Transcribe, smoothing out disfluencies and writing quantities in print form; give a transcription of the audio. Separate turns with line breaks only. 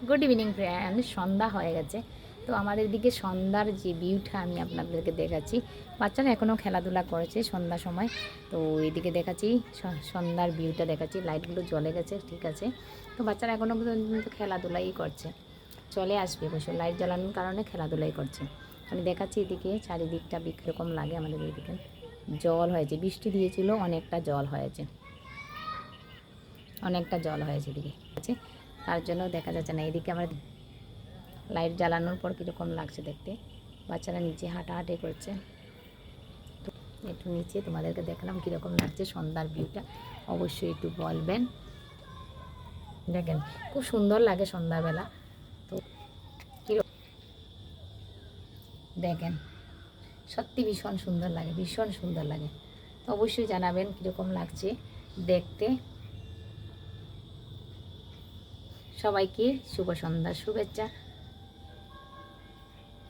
Good evening friend, সন্ধ্যা হয়ে গেছে। তো আমাদের দিকে সন্ধ্যার যে ভিউটা আমি আপনাদেরকে দেখাচ্ছি। বাচ্চারা এখনও খেলাধুলা করেছে সন্ধ্যার সময়। তো এদিকে দেখাচ্ছি সন্ধ্যার ভিউটা দেখাচ্ছি। লাইটগুলো জ্বলে গেছে, ঠিক আছে। তো বাচ্চারা এখনও পর্যন্ত খেলাধুলাই করছে, চলে আসবে অবশ্য লাইট জ্বালানোর কারণে খেলাধুলাই করছে। আমি দেখাচ্ছি এদিকে চারিদিকটা কীরকম লাগে। আমাদের এদিকে জল হয়েছে, বৃষ্টি দিয়েছিল, অনেকটা জল হয়েছে, অনেকটা জল হয়েছে এদিকে আছে। তার জন্য দেখা যাচ্ছে না। এদিকে আমার লাইট জ্বালানোর পর কীরকম লাগছে দেখতে। বাচ্চারা নিচে হাঁটাহাঁটি করছে। তো একটু নিচে তোমাদেরকে দেখালাম কীরকম লাগছে সন্ধ্যার ভিউটা, অবশ্যই একটু বলবেন। দেখেন খুব সুন্দর লাগে সন্ধ্যাবেলা। তো কীরকম দেখেন, সত্যি ভীষণ সুন্দর লাগে, ভীষণ সুন্দর লাগে। তো অবশ্যই জানাবেন কীরকম লাগছে দেখতে। সবাইকে শুভ সন্ধ্যার শুভেচ্ছা।